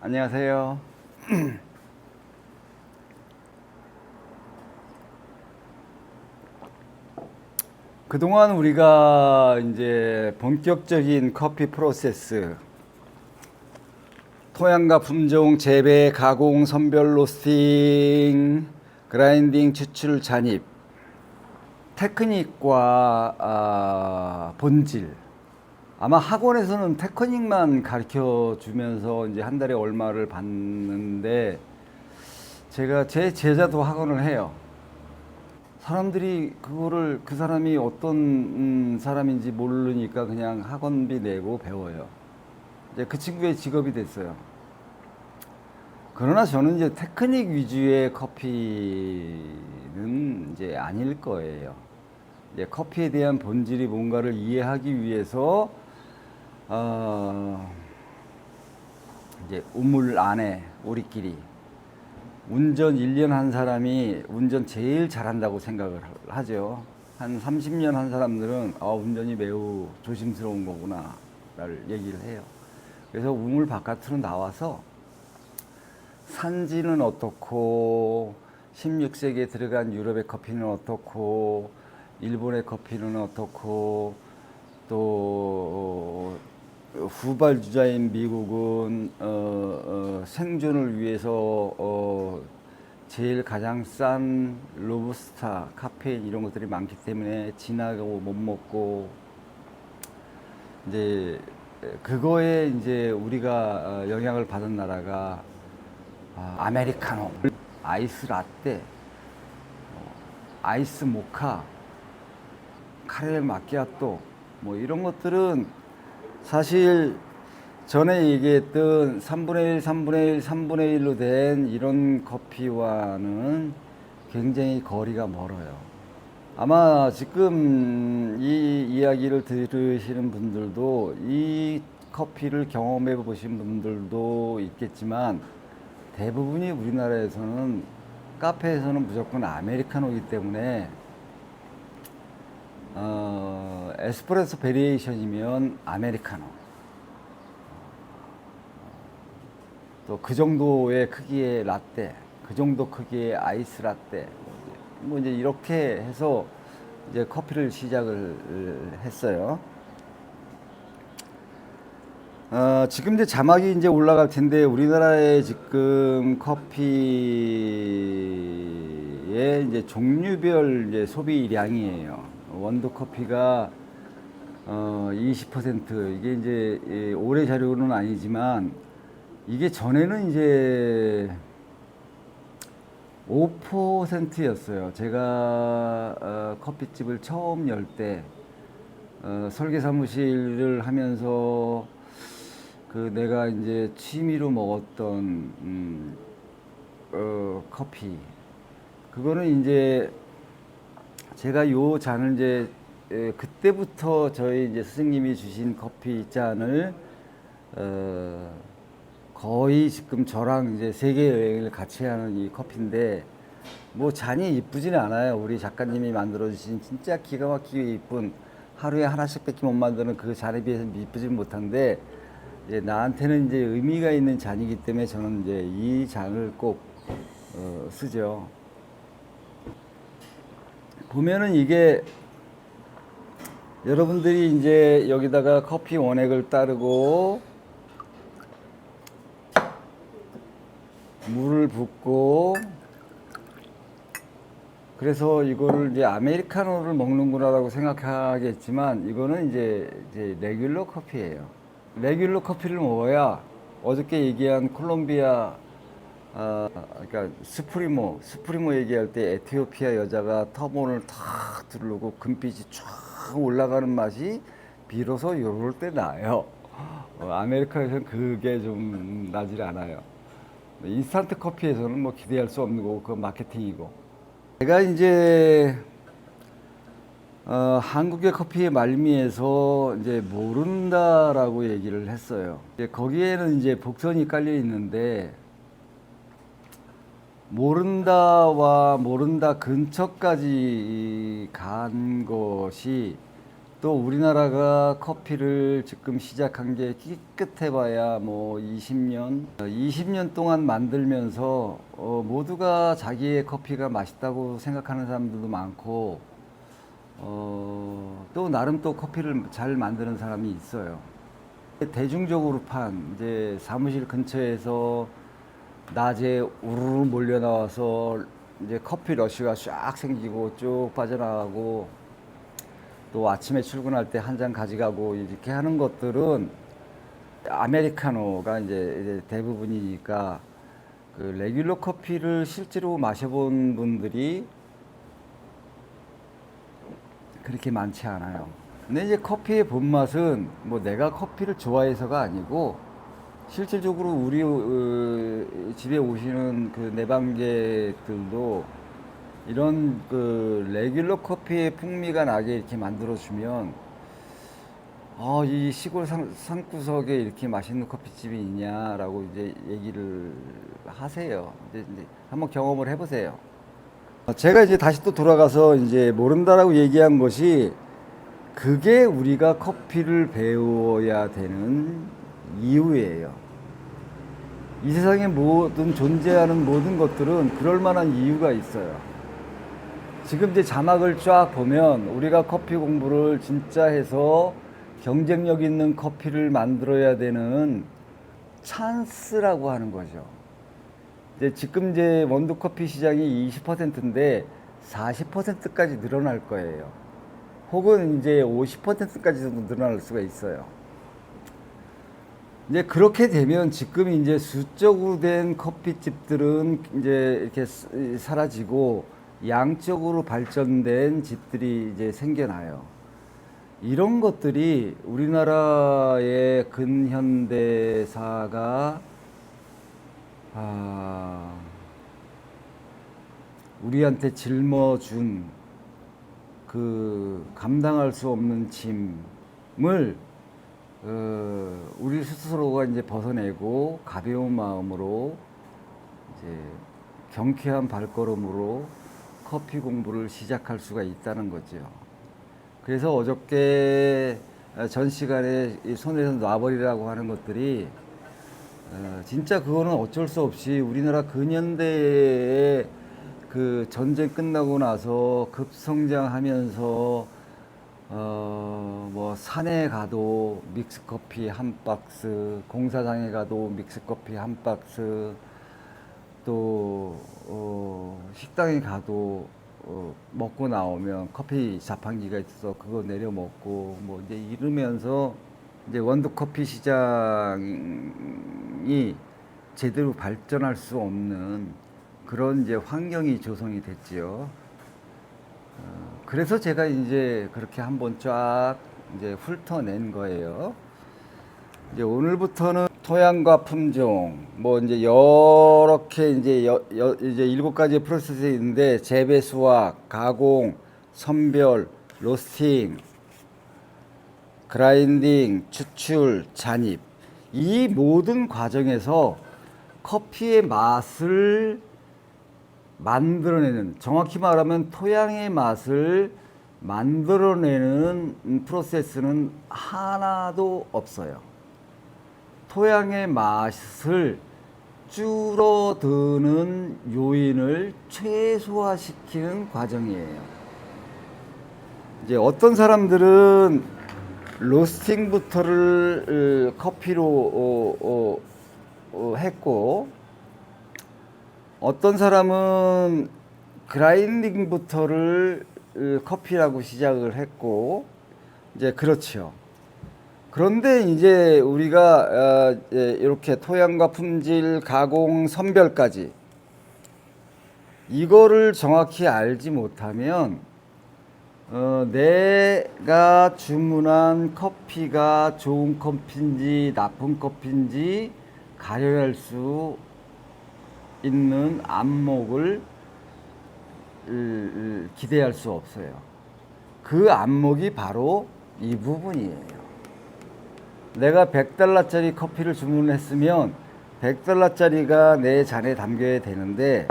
안녕하세요. 그동안 우리가 이제 본격적인 커피 프로세스, 토양과 품종, 재배, 가공, 선별, 로스팅, 그라인딩, 추출, 잔입, 테크닉과 본질. 아마 학원에서는 테크닉만 가르쳐 주면서 이제 한 달에 얼마를 받는데 제가 제 제자도 학원을 해요. 사람들이 그거를 그 사람이 어떤 사람인지 모르니까 그냥 학원비 내고 배워요. 이제 그 친구의 직업이 됐어요. 그러나 저는 이제 테크닉 위주의 커피는 이제 아닐 거예요. 이제 커피에 대한 본질이 뭔가를 이해하기 위해서 이제 우물 안에 우리끼리 운전 1년 한 사람이 운전 제일 잘한다고 생각을 하죠. 한 30년 한 사람들은 운전이 매우 조심스러운 거구나 라를 얘기를 해요. 그래서 우물 바깥으로 나와서 산지는 어떻고 16세기에 들어간 유럽의 커피는 어떻고 일본의 커피는 어떻고 또 후발주자인 미국은 생존을 위해서 제일 가장 싼 로부스타, 카페인 이런 것들이 많기 때문에 진하고 못 먹고 이제 그거에 이제 우리가 영향을 받은 나라가 아메리카노, 아이스 라떼, 아이스 모카, 카레 마키아토 뭐 이런 것들은 사실 전에 얘기했던 3분의 1, 3분의 1, 3분의 1로 된 이런 커피와는 굉장히 거리가 멀어요. 아마 지금 이 이야기를 들으시는 분들도 이 커피를 경험해 보신 분들도 있겠지만 대부분이 우리나라에서는 카페에서는 무조건 아메리카노이기 때문에 에스프레소 베리에이션이면 아메리카노 또 그 정도의 크기의 라떼 그 정도 크기의 아이스 라떼 뭐 이제 이렇게 해서 이제 커피를 시작을 했어요. 지금 이제 자막이 이제 올라갈 텐데 우리나라의 지금 커피의 이제 종류별 이제 소비량이에요. 원두 커피가 20% 이게 이제 올해 자료는 아니지만 이게 전에는 이제 5%였어요. 제가 커피집을 처음 열 때 설계 사무실을 하면서 그 내가 이제 취미로 먹었던 커피 그거는 이제 제가 요 잔을 이제 그때부터 저희 이제 스승님이 주신 커피 잔을 거의 지금 저랑 이제 세계 여행을 같이 하는 이 커피인데 뭐 잔이 이쁘지는 않아요. 우리 작가님이 만들어 주신 진짜 기가 막히게 이쁜 하루에 하나씩밖에 못 만드는 그 잔에 비해서 이쁘진 못한데 이제 나한테는 이제 의미가 있는 잔이기 때문에 저는 이제 이 잔을 꼭 쓰죠. 보면은 이게 여러분들이 이제 여기다가 커피 원액을 따르고 물을 붓고 그래서 이거를 이제 아메리카노를 먹는구나라고 생각하겠지만 이거는 이제 레귤러 커피예요. 레귤러 커피를 먹어야 어저께 얘기한 콜롬비아 그러니까 스프리모 얘기할 때 에티오피아 여자가 터본을 탁 두르고 금빛이 쫙 올라가는 맛이 비로소 요럴 때 나요. 아메리카에서는 그게 좀 나질 않아요. 인스턴트 커피에서는 뭐 기대할 수 없는 거고 그건 마케팅이고. 제가 이제 한국의 커피의 말미에서 이제 모른다라고 얘기를 했어요. 이제 거기에는 이제 복선이 깔려 있는데 모른다와 모른다 근처까지 간 것이 또 또 우리나라가 커피를 지금 시작한 게 깨끗해봐야 뭐 20년 동안 만들면서 모두가 자기의 커피가 맛있다고 생각하는 사람들도 많고 또 나름 또 커피를 잘 만드는 사람이 있어요. 대중적으로 판 이제 사무실 근처에서 낮에 우르르 몰려 나와서 이제 커피 러쉬가 쫙 생기고 쭉 빠져나가고 또 아침에 출근할 때 한 잔 가져가고 이렇게 하는 것들은 아메리카노가 이제 대부분이니까 그 레귤러 커피를 실제로 마셔본 분들이 그렇게 많지 않아요. 근데 이제 커피의 본맛은 뭐 내가 커피를 좋아해서가 아니고 실질적으로 우리 집에 오시는 그 내방객들도 이런 그 레귤러 커피의 풍미가 나게 이렇게 만들어주면 이 시골 산구석에 이렇게 맛있는 커피집이 있냐라고 이제 얘기를 하세요. 이제 한번 경험을 해보세요. 제가 이제 다시 또 돌아가서 이제 모른다라고 얘기한 것이 그게 우리가 커피를 배워야 되는 이유예요. 이 세상에 모든 존재하는 모든 것들은 그럴 만한 이유가 있어요. 지금 이제 자막을 쫙 보면 우리가 커피 공부를 진짜 해서 경쟁력 있는 커피를 만들어야 되는 찬스라고 하는 거죠. 이제 지금 이제 원두 커피 시장이 20%인데 40%까지 늘어날 거예요. 혹은 이제 50%까지도 늘어날 수가 있어요. 이제 그렇게 되면 지금 이제 수적으로 된 커피집들은 이제 이렇게 사라지고 양적으로 발전된 집들이 이제 생겨나요. 이런 것들이 우리나라의 근현대사가 우리한테 짊어준 그 감당할 수 없는 짐을 우리 스스로가 이제 벗어내고 가벼운 마음으로 이제 경쾌한 발걸음으로 커피 공부를 시작할 수가 있다는 거죠. 그래서 어저께 전 시간에 손에서 놔버리라고 하는 것들이 진짜 그거는 어쩔 수 없이 우리나라 근현대의 그 전쟁 끝나고 나서 급성장하면서 뭐 산에 가도 믹스커피 한 박스, 공사장에 가도 믹스커피 한 박스, 또 식당에 가도 먹고 나오면 커피 자판기가 있어서 그거 내려 먹고 뭐 이제 이러면서 이제 원두 커피 시장이 제대로 발전할 수 없는 그런 이제 환경이 조성이 됐지요. 그래서 제가 이제 그렇게 한번 쫙 이제 훑어낸 거예요. 이제 오늘부터는 토양과 품종, 뭐 이제 이렇게 이제 이제 7가지 프로세스 있는데 재배, 수확, 가공, 선별, 로스팅, 그라인딩, 추출, 잔입, 이 모든 과정에서 커피의 맛을 만들어내는, 정확히 말하면 토양의 맛을 만들어내는 프로세스는 하나도 없어요. 토양의 맛을 줄어드는 요인을 최소화시키는 과정이에요. 이제 어떤 사람들은 로스팅부터를 커피로 했고, 어떤 사람은 그라인딩부터를 커피라고 시작을 했고, 이제 그렇죠. 그런데 이제 우리가 이렇게 토양과 품질, 가공, 선별까지 이거를 정확히 알지 못하면 내가 주문한 커피가 좋은 커피인지 나쁜 커피인지 가려낼 수 있는 안목을 기대할 수 없어요. 그 안목이 바로 이 부분이에요. 내가 $100짜리 커피를 주문했으면 $100짜리가 내 잔에 담겨야 되는데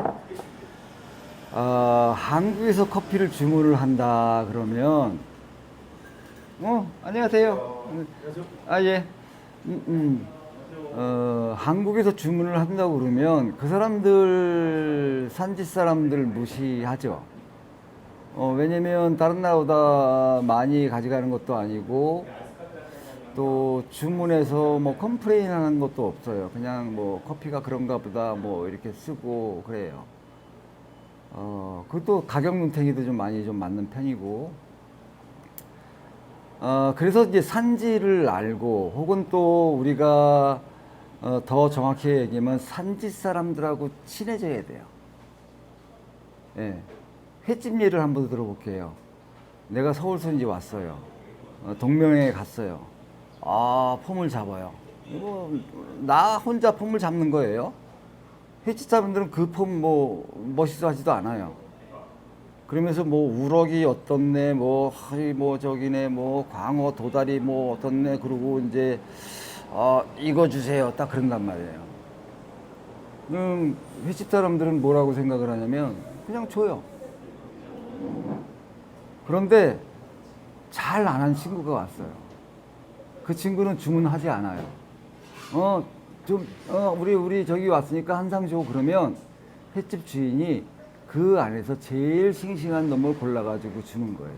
한국에서 커피를 주문을 한다 그러면 안녕하세요. 아, 예. 한국에서 주문을 한다고 그러면 그 사람들, 산지 사람들 무시하죠. 왜냐면 다른 나라보다 많이 가져가는 것도 아니고 또 주문해서 뭐 컴플레인 하는 것도 없어요. 그냥 뭐 커피가 그런가 보다 뭐 이렇게 쓰고 그래요. 그것도 가격 눈탱이도 좀 많이 좀 맞는 편이고. 그래서 이제 산지를 알고 혹은 또 우리가 더 정확히 얘기하면 산지 사람들하고 친해져야 돼요. 예. 횟집 예를 한번 들어볼게요. 내가 서울서 이제 왔어요. 동명에 갔어요. 폼을 잡아요. 나 혼자 폼을 잡는 거예요. 횟집 사람들은 그 폼 뭐 멋있어 하지도 않아요. 그러면서 뭐 우럭이 어떻네, 뭐 저기네, 뭐 광어, 도다리 뭐 어떻네, 그러고 이제 이거 주세요, 딱 그런단 말이에요. 횟집 사람들은 뭐라고 생각을 하냐면 그냥 줘요. 그런데 잘 안 한 친구가 왔어요. 그 친구는 주문하지 않아요. 우리 저기 왔으니까 한 상 줘. 그러면 횟집 주인이 그 안에서 제일 싱싱한 놈을 골라가지고 주는 거예요.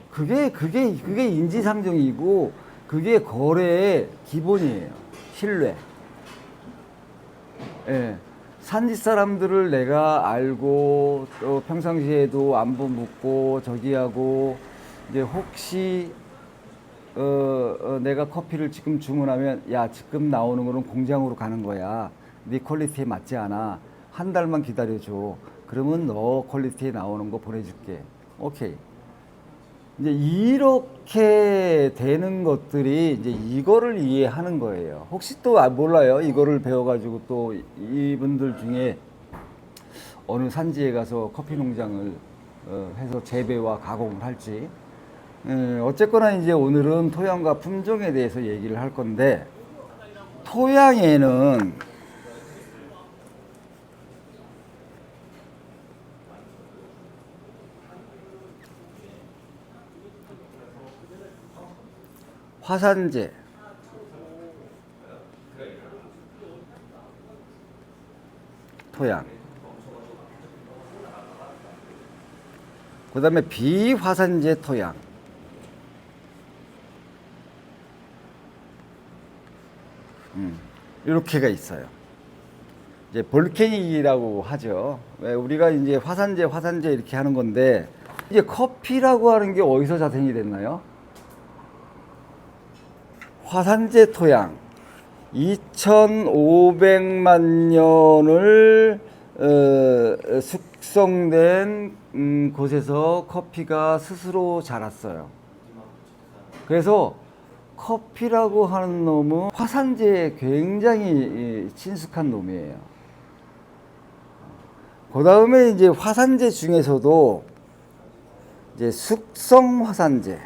그게 인지상정이고, 그게 거래의 기본이에요. 신뢰. 예. 산지 사람들을 내가 알고, 또 평상시에도 안부 묻고, 저기하고, 이제 혹시, 내가 커피를 지금 주문하면, 야, 지금 나오는 거는 공장으로 가는 거야. 네 퀄리티에 맞지 않아. 한 달만 기다려줘. 그러면 너 퀄리티에 나오는 거 보내줄게. 오케이. 이제 이렇게 되는 것들이 이제 이거를 이해하는 거예요. 혹시 또 몰라요. 이거를 배워가지고 또 이분들 중에 어느 산지에 가서 커피 농장을 해서 재배와 가공을 할지. 어쨌거나 이제 오늘은 토양과 품종에 대해서 얘기를 할 건데, 토양에는 화산재, 토양, 그 다음에 비화산재 토양, 이렇게가 있어요. 이제 볼케닉이라고 하죠. 왜 우리가 이제 화산재 이렇게 하는 건데, 이제 커피라고 하는 게 어디서 자생이 됐나요? 화산재 토양 2,500만 년을 숙성된 곳에서 커피가 스스로 자랐어요. 그래서 커피라고 하는 놈은 화산재에 굉장히 친숙한 놈이에요. 그 다음에 이제 화산재 중에서도 이제 숙성 화산재,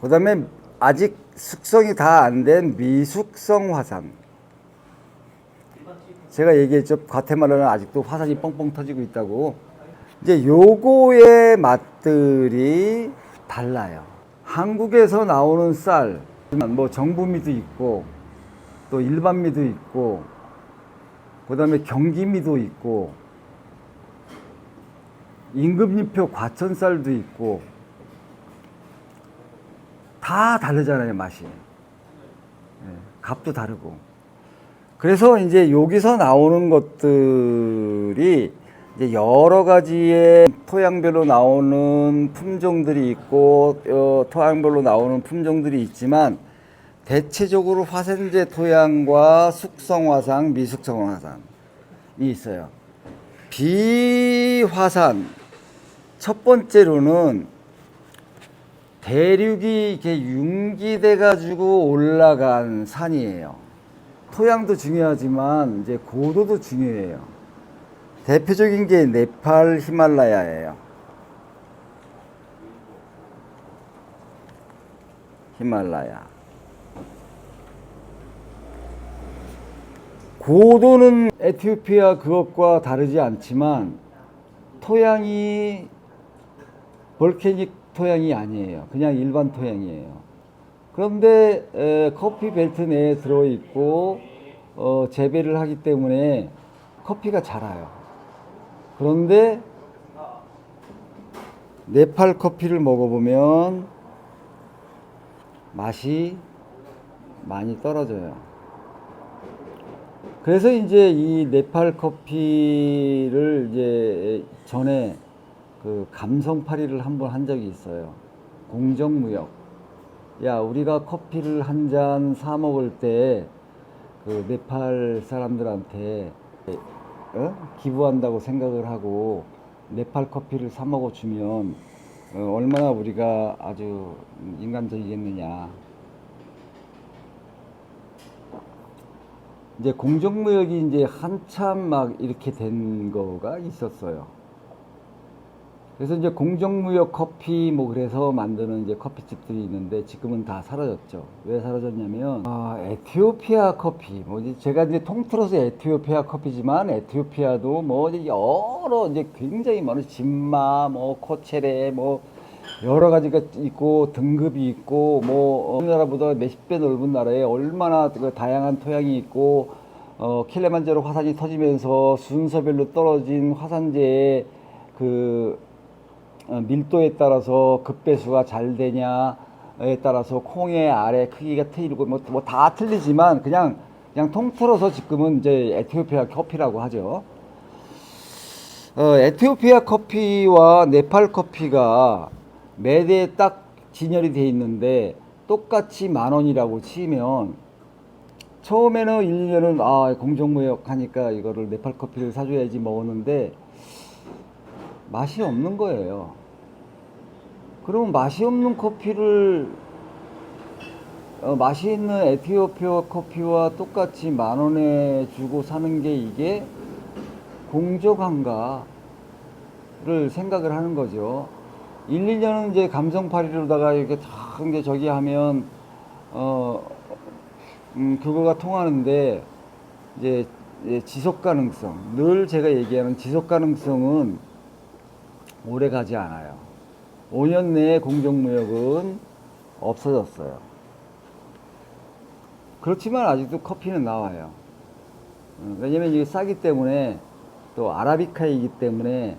그 다음에 아직 숙성이 다 안 된 미숙성 화산. 제가 얘기했죠. 과테말라는 아직도 화산이 뻥뻥 터지고 있다고. 이제 요거의 맛들이 달라요. 한국에서 나오는 쌀, 뭐 정부미도 있고, 또 일반미도 있고, 그 다음에 경기미도 있고, 임금님표 과천쌀도 있고, 다 다르잖아요, 맛이. 값도 다르고. 그래서 이제 여기서 나오는 것들이 이제 여러 가지의 토양별로 나오는 품종들이 있고, 토양별로 나오는 품종들이 있지만, 대체적으로 화산재 토양과 숙성화산, 미숙성화산이 있어요. 비화산, 첫 번째로는 대륙이 이렇게 융기돼 가지고 올라간 산이에요. 토양도 중요하지만 이제 고도도 중요해요. 대표적인 게 네팔 히말라야예요. 히말라야. 고도는 에티오피아 그것과 다르지 않지만 토양이 볼케닉 토양이 아니에요. 그냥 일반 토양이에요. 그런데 커피 벨트 내에 들어있고 재배를 하기 때문에 커피가 자라요. 그런데 네팔 커피를 먹어보면 맛이 많이 떨어져요. 그래서 이제 이 네팔 커피를 이제 전에 그 감성팔이를 한번 한 적이 있어요. 공정무역. 야, 우리가 커피를 한 잔 사 먹을 때 그 네팔 사람들한테 기부한다고 생각을 하고 네팔 커피를 사 먹어 주면 얼마나 우리가 아주 인간적이겠느냐. 이제 공정무역이 이제 한참 막 이렇게 된 거가 있었어요. 그래서 이제 공정무역 커피 뭐 그래서 만드는 이제 커피집들이 있는데 지금은 다 사라졌죠. 왜 사라졌냐면 에티오피아 커피 뭐 이제 제가 이제 통틀어서 에티오피아 커피지만 에티오피아도 뭐 이제 여러 이제 굉장히 많은 진마 뭐 코체레 뭐 여러 가지가 있고 등급이 있고 뭐 우리나라보다 몇십 배 넓은 나라에 얼마나 그 다양한 토양이 있고 킬레만자로 화산이 터지면서 순서별로 떨어진 화산재의 그 밀도에 따라서 급배수가 잘 되냐에 따라서 콩의 알의 크기가 틀리고 뭐 다 틀리지만 그냥 통틀어서 지금은 이제 에티오피아 커피라고 하죠. 에티오피아 커피와 네팔 커피가 매대에 딱 진열이 돼 있는데 똑같이 10,000원이라고 치면 처음에는 1, 2년은 공정무역 하니까 이거를 네팔 커피를 사줘야지 먹었는데 맛이 없는 거예요. 그럼 맛이 없는 커피를 맛이 있는 에티오피아 커피와 똑같이 10,000원에 주고 사는 게 이게 공정한가를 생각을 하는 거죠. 1, 2년은 이제 감성팔이로다가 이렇게 탁 이제 저기 하면 그거가 통하는데 이제 지속 가능성, 늘 제가 얘기하는 지속 가능성은 오래 가지 않아요. 5년 내에 공정무역은 없어졌어요. 그렇지만 아직도 커피는 나와요. 왜냐면 이게 싸기 때문에 또 아라비카이기 때문에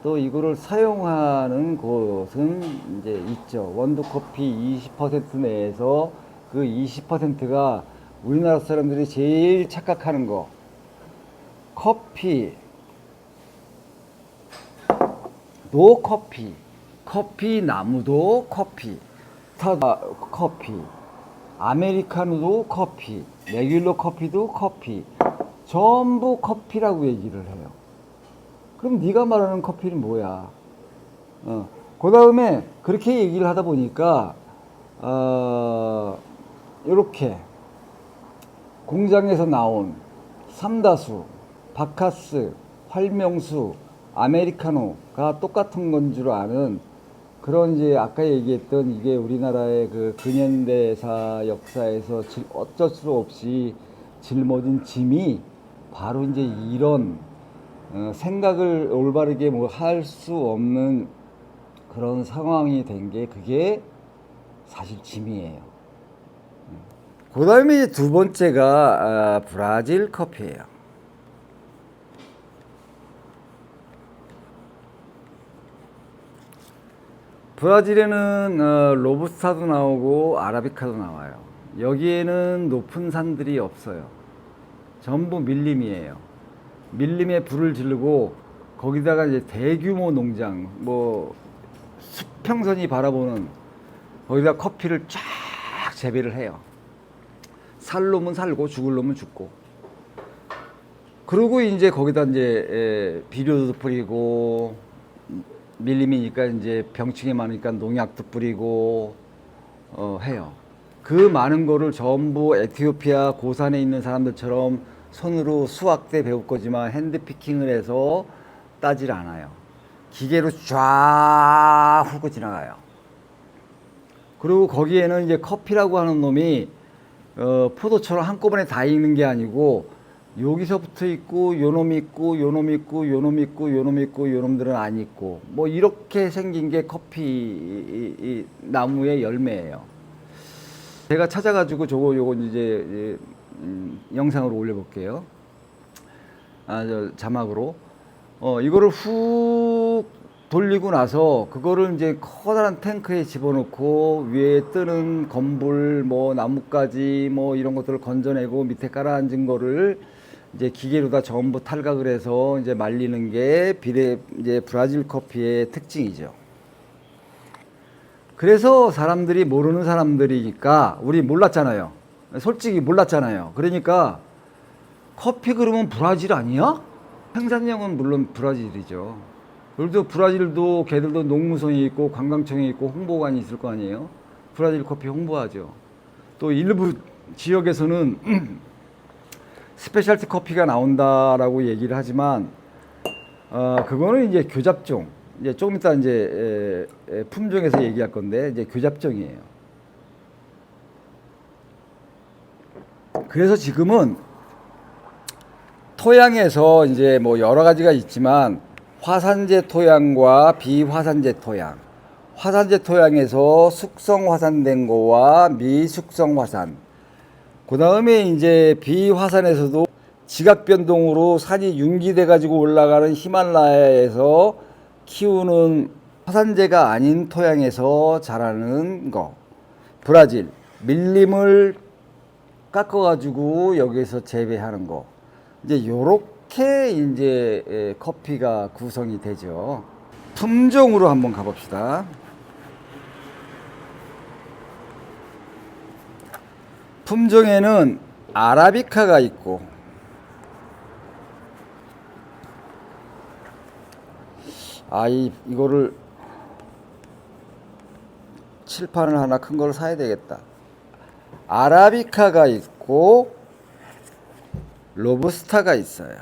또 이거를 사용하는 곳은 이제 있죠. 원두 커피 20% 내에서 그 20%가 우리나라 사람들이 제일 착각하는 거. 커피, 노 커피. 커피 나무도 커피, 스타다 커피, 아메리카노도 커피, 레귤러 커피도 커피, 전부 커피라고 얘기를 해요. 그럼 네가 말하는 커피는 뭐야? 그 다음에 그렇게 얘기를 하다 보니까 이렇게 공장에서 나온 삼다수, 바카스, 활명수, 아메리카노가 똑같은 건 줄 아는 그런 이제 아까 얘기했던 이게 우리나라의 그 근현대사 역사에서 어쩔 수 없이 짊어진 짐이 바로 이제 이런 생각을 올바르게 뭐 할 수 없는 그런 상황이 된 게 그게 사실 짐이에요. 그 다음에 두 번째가 브라질 커피예요. 브라질에는 로부스타도 나오고 아라비카도 나와요. 여기에는 높은 산들이 없어요. 전부 밀림이에요. 밀림에 불을 지르고 거기다가 이제 대규모 농장, 뭐 수평선이 바라보는 거기다 커피를 쫙 재배를 해요. 살 놈은 살고 죽을 놈은 죽고. 그리고 이제 거기다 이제 비료도 뿌리고 밀림이니까 이제 병충해 많으니까 농약도 뿌리고 해요. 그 많은 거를 전부 에티오피아 고산에 있는 사람들처럼 손으로 수확 때 배울 거지만 핸드피킹을 해서 따질 않아요. 기계로 쫙 훑고 지나가요. 그리고 거기에는 이제 커피라고 하는 놈이 포도처럼 한꺼번에 다 익는 게 아니고 여기서 붙어 있고 요놈 있고 요놈 있고 요놈 있고 요놈 있고 요놈들은 안 있고 뭐 이렇게 생긴 게 커피 이 나무의 열매예요. 제가 찾아가지고 요거 이제 영상으로 올려볼게요. 저 자막으로 이거를 훅 돌리고 나서 그거를 이제 커다란 탱크에 집어넣고 위에 뜨는 건불 뭐 나뭇가지 뭐 이런 것들을 건져내고 밑에 깔아앉은 거를 이제 기계로다 전부 탈각을 해서 이제 말리는 게 이제 브라질 커피의 특징이죠. 그래서 사람들이 모르는 사람들이니까 우리 몰랐잖아요. 솔직히 몰랐잖아요. 그러니까 커피 그러면 브라질 아니야? 생산량은 물론 브라질이죠. 그래도 브라질도 걔들도 농무성이 있고 관광청이 있고 홍보관이 있을 거 아니에요. 브라질 커피 홍보하죠. 또 일부 지역에서는 스페셜티 커피가 나온다라고 얘기를 하지만 그거는 이제 교잡종. 이제 조금 이따 이제 품종에서 얘기할 건데 이제 교잡종이에요. 그래서 지금은 토양에서 이제 뭐 여러 가지가 있지만 화산재 토양과 비화산재 토양. 화산재 토양에서 숙성 화산된 거와 미숙성 화산. 그 다음에 이제 비화산에서도 지각 변동으로 산이 융기돼 가지고 올라가는 히말라야에서 키우는 화산재가 아닌 토양에서 자라는 거. 브라질 밀림을 깎아 가지고 여기서 재배하는 거. 이제 요렇게 이제 커피가 구성이 되죠. 품종으로 한번 가봅시다. 품종에는 아라비카가 있고 이거를 칠판을 하나 큰 걸 사야 되겠다. 아라비카가 있고 로부스타가 있어요.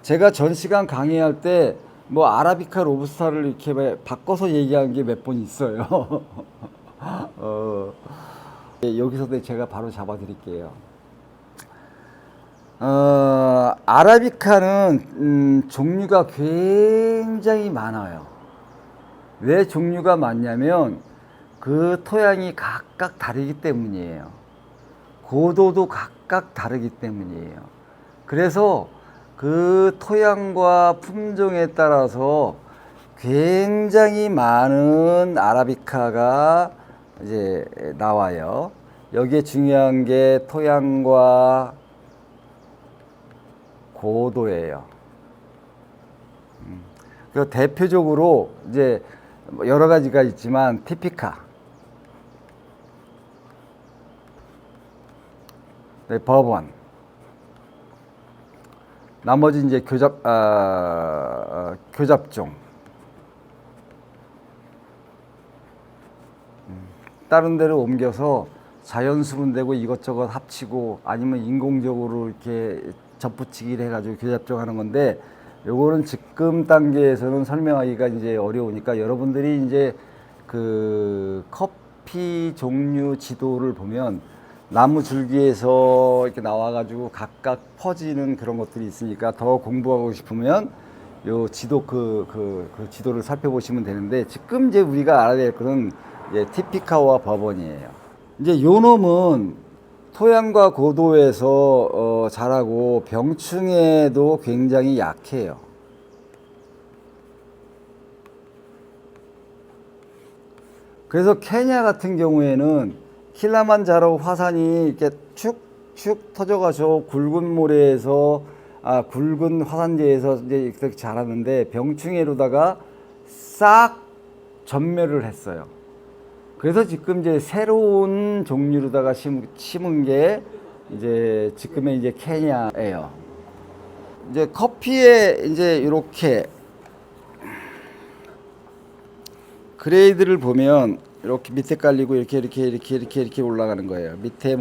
제가 전 시간 강의할 때 뭐 아라비카 로부스타를 이렇게 바꿔서 얘기한 게 몇 번 있어요. 여기서도 제가 바로 잡아 드릴게요. 아라비카는 종류가 굉장히 많아요. 왜 종류가 많냐면 그 토양이 각각 다르기 때문이에요. 고도도 각각 다르기 때문이에요. 그래서 그 토양과 품종에 따라서 굉장히 많은 아라비카가 이제 나와요. 여기에 중요한 게 토양과 고도예요. 그 대표적으로 이제 여러 가지가 있지만 티피카, 네, 버번, 나머지 이제 교잡종. 다른 데로 옮겨서 자연 수분되고 이것저것 합치고 아니면 인공적으로 이렇게 접붙이기를 해가지고 교잡종 하는 건데 요거는 지금 단계에서는 설명하기가 이제 어려우니까 여러분들이 이제 그 커피 종류 지도를 보면 나무 줄기에서 이렇게 나와가지고 각각 퍼지는 그런 것들이 있으니까 더 공부하고 싶으면 요 지도 그 지도를 살펴보시면 되는데 지금 이제 우리가 알아야 될 거는 이제 티피카와 버번이에요. 이제 요 놈은 토양과 고도에서 자라고 병충해도 굉장히 약해요. 그래서 케냐 같은 경우에는 킬라만자로 화산이 이렇게 축축 터져가지고 굵은 모래에서 굵은 화산재에서 이제 이렇게 자라는데 병충해로다가 싹 전멸을 했어요. 그래서 지금 이제 새로운 종류로다가 심은 게 이제 지금의 이제 케냐예요. 이제 커피에 이제 이렇게 그레이드를 보면 이렇게 밑에 깔리고 이렇게 올라가는 거예요. 밑에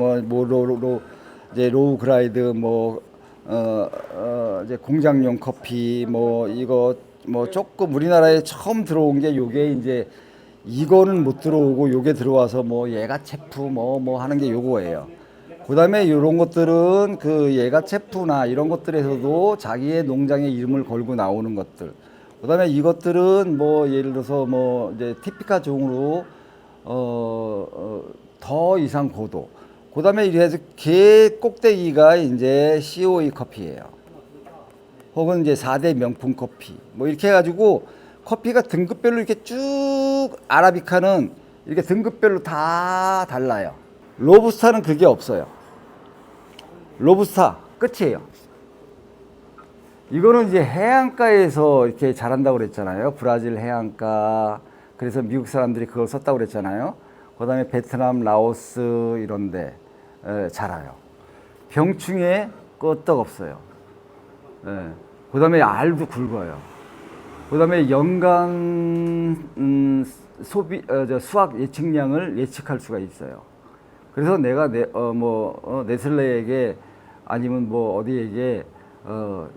이제 로우 그라이드 이제 공장용 커피 이거 조금 우리나라에 처음 들어온 게 요게 이제 이거는 못 들어오고 요게 들어와서 뭐 얘가 체프 뭐 하는 게 요거예요. 그다음에 이런 것들은 그 얘가 체프나 이런 것들에서도 자기의 농장의 이름을 걸고 나오는 것들. 그다음에 이것들은 뭐 예를 들어서 뭐 이제 티피카 종으로 더 이상 고도. 그다음에 이래서 개 꼭대기가 이제 COE 커피예요. 혹은 이제 4대 명품 커피. 뭐 이렇게 해가지고 커피가 등급별로 이렇게 쭉 아라비카는 이렇게 등급별로 다 달라요. 로부스타는 그게 없어요. 로부스타 끝이에요. 이거는 이제 해안가에서 이렇게 자란다고 그랬잖아요. 브라질 해안가. 그래서 미국 사람들이 그걸 썼다고 그랬잖아요. 그다음에 베트남, 라오스 이런데 자라요. 병충해 끄떡 없어요. 예. 그다음에 알도 굵어요. 그다음에 연간 수확 예측량을 예측할 수가 있어요. 그래서 내가 네슬레에게 아니면 뭐 어디에게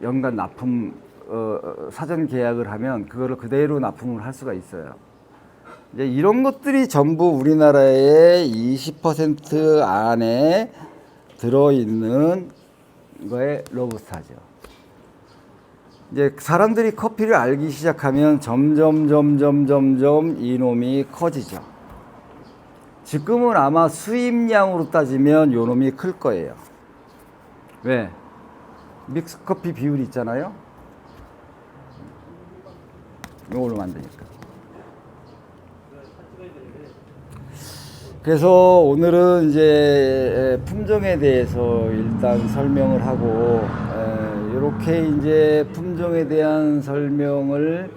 연간 납품 사전 계약을 하면 그거를 그대로 납품을 할 수가 있어요. 이제 이런 것들이 전부 우리나라의 20% 안에 들어있는 거에 로부스타죠. 이제 사람들이 커피를 알기 시작하면 점점 이놈이 커지죠. 지금은 아마 수입량으로 따지면 요놈이 클 거예요. 왜? 믹스커피 비율이 있잖아요. 이걸로 만드니까. 그래서 오늘은 이제 품종에 대해서 일단 설명을 하고 이렇게 이제 품종에 대한 설명을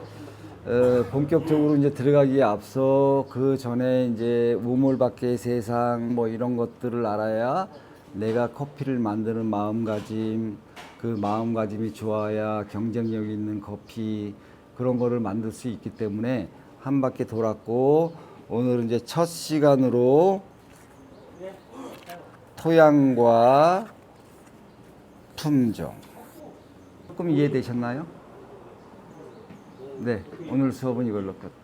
본격적으로 이제 들어가기에 앞서 그 전에 이제 우물 밖의 세상 뭐 이런 것들을 알아야 내가 커피를 만드는 마음가짐, 그 마음가짐이 좋아야 경쟁력 있는 커피 그런 거를 만들 수 있기 때문에 한 바퀴 돌았고 오늘은 이제 첫 시간으로 토양과 품종 조금 이해되셨나요? 네, 오늘 수업은 이걸로 끝.